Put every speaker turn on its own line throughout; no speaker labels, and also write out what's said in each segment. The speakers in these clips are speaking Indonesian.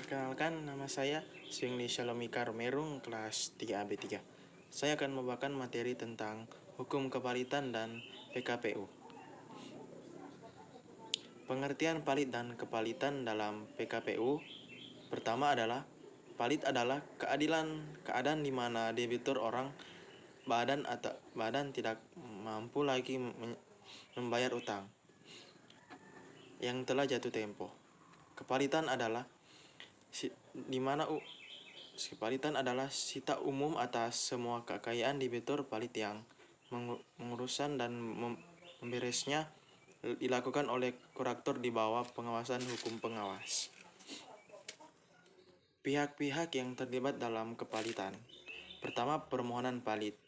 Perkenalkan, nama saya Swingli Shalomika Romerung, kelas 3AB3. Saya akan membawakan materi tentang hukum kepalitan dan PKPU. Pengertian palit dan kepalitan dalam PKPU. Pertama adalah, palit adalah keadaan di mana debitur orang badan tidak mampu lagi membayar utang yang telah jatuh tempo. Kepalitan adalah Kepalitan adalah sita umum atas semua kekayaan debitur palit yang mengurusan dan memberesnya dilakukan oleh kurator di bawah pengawasan hukum pengawas. Pihak-pihak yang terlibat dalam kepalitan. Pertama, permohonan palit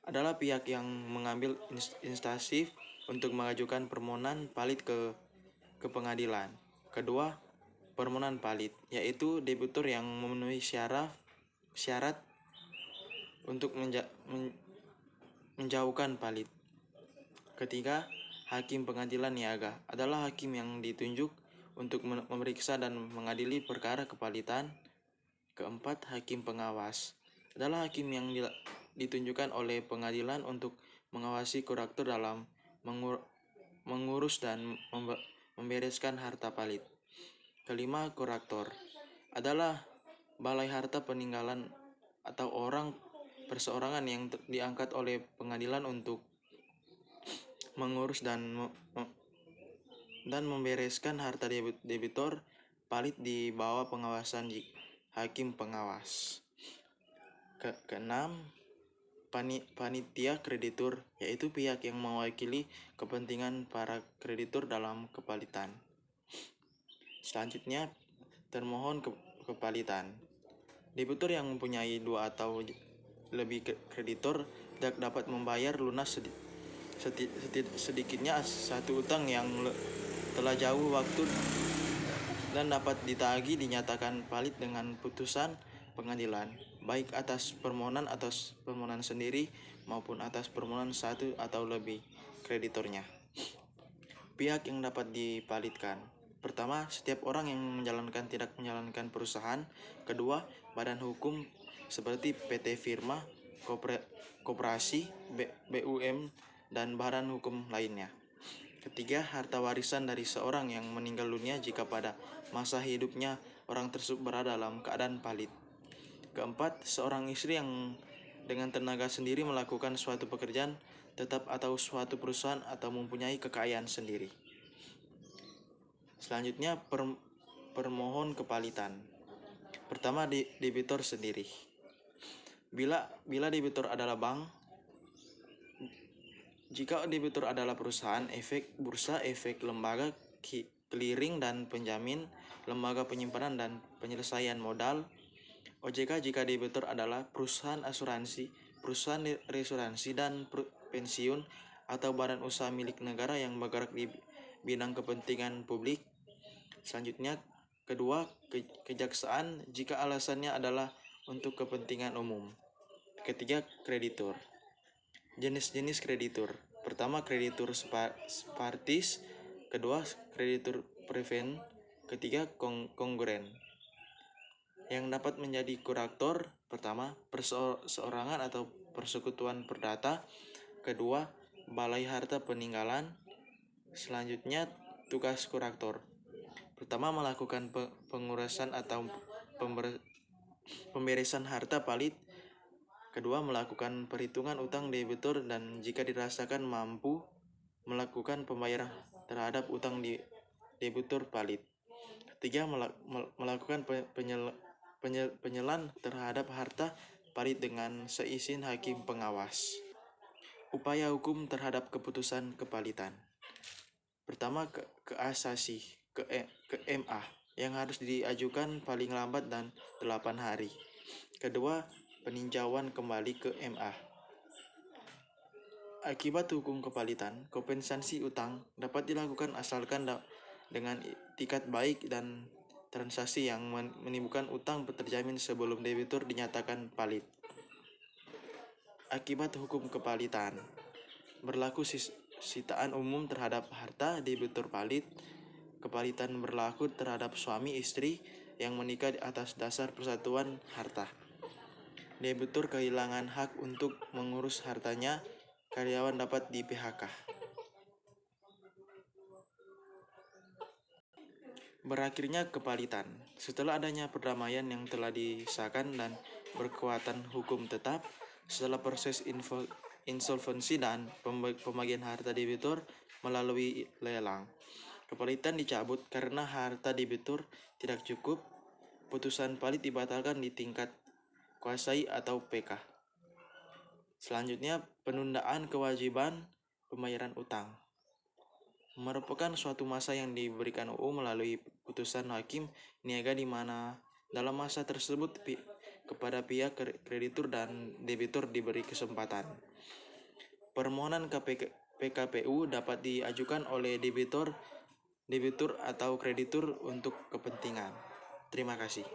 adalah pihak yang mengambil instansi untuk mengajukan permohonan palit ke pengadilan. Kedua, permohonan palit, yaitu debitur yang memenuhi syarat untuk menjauhkan palit. Ketiga, hakim pengadilan niaga adalah hakim yang ditunjuk untuk memeriksa dan mengadili perkara kepalitan. Keempat, hakim pengawas adalah hakim yang ditunjukkan oleh pengadilan untuk mengawasi kurator dalam mengurus dan membereskan harta palit. Kelima, kurator adalah balai harta peninggalan atau orang perseorangan yang diangkat oleh pengadilan untuk mengurus dan membereskan harta debitur palit di bawah pengawasan hakim pengawas. Keenam, panitia kreditur, yaitu pihak yang mewakili kepentingan para kreditur dalam kepalitan. Selanjutnya, termohon kepalitan. Debitur yang mempunyai 2 atau lebih kreditur tidak dapat membayar lunas sedikitnya satu utang yang telah jauh waktu dan dapat ditagih dinyatakan palit dengan putusan pengadilan, baik atas permohonan sendiri maupun atas permohonan satu atau lebih kreditornya. Pihak yang dapat dipalitkan. Pertama, setiap orang yang tidak menjalankan perusahaan. Kedua, badan hukum seperti PT Firma, koperasi, BUM, dan badan hukum lainnya. Ketiga, harta warisan dari seorang yang meninggal dunia jika pada masa hidupnya orang tersebut berada dalam keadaan palit. Keempat, seorang istri yang dengan tenaga sendiri melakukan suatu pekerjaan tetap atau suatu perusahaan atau mempunyai kekayaan sendiri. Selanjutnya, permohon kepalitan. Pertama, debitur sendiri. Bila debitur adalah bank, jika debitur adalah perusahaan, efek bursa, efek lembaga clearing dan penjamin, lembaga penyimpanan dan penyelesaian modal, OJK jika debitur adalah perusahaan asuransi, perusahaan reasuransi dan pensiun, atau badan usaha milik negara yang bergerak di bidang kepentingan publik. Selanjutnya, kedua, kejaksaan jika alasannya adalah untuk kepentingan umum. Ketiga, kreditur. Jenis-jenis kreditur. Pertama, kreditur partis. Kedua, kreditur prevent. Ketiga, kongruent. Yang dapat menjadi kurator. Pertama, perseorangan atau persekutuan perdata. Kedua, balai harta peninggalan. Selanjutnya, tugas kurator. Pertama, melakukan pengurusan atau pemberesan harta palit. Kedua, melakukan perhitungan utang debitur dan jika dirasakan mampu, melakukan pembayaran terhadap utang debitur palit. Ketiga, melakukan penyelan terhadap harta palit dengan seizin hakim pengawas. Upaya hukum terhadap keputusan kepalitan. Pertama, kasasi ke MA yang harus diajukan paling lambat dan 8 hari. Kedua, peninjauan kembali ke MA. Akibat hukum kepalitan, kompensasi utang dapat dilakukan asalkan dengan itikat baik dan transaksi yang menimbulkan utang terjamin sebelum debitur dinyatakan palit. Akibat hukum kepalitan, berlaku sitaan umum terhadap harta debitur palit. Kepalitan berlaku terhadap suami istri yang menikah atas dasar persatuan harta. Debitur kehilangan hak untuk mengurus hartanya, karyawan dapat di PHK. Berakhirnya kepalitan. Setelah adanya perdamaian yang telah disahkan dan berkekuatan hukum tetap, setelah proses insolvensi dan pembagian harta debitur melalui lelang, kepalitan dicabut karena harta debitur tidak cukup. Putusan palit dibatalkan di tingkat kuasai atau PK. Selanjutnya, penundaan kewajiban pembayaran utang merupakan suatu masa yang diberikan UU melalui putusan hakim niaga di mana dalam masa tersebut kepada pihak kreditur dan debitur diberi kesempatan. Permohonan PKPU dapat diajukan oleh debitur atau kreditur untuk kepentingan. Terima kasih.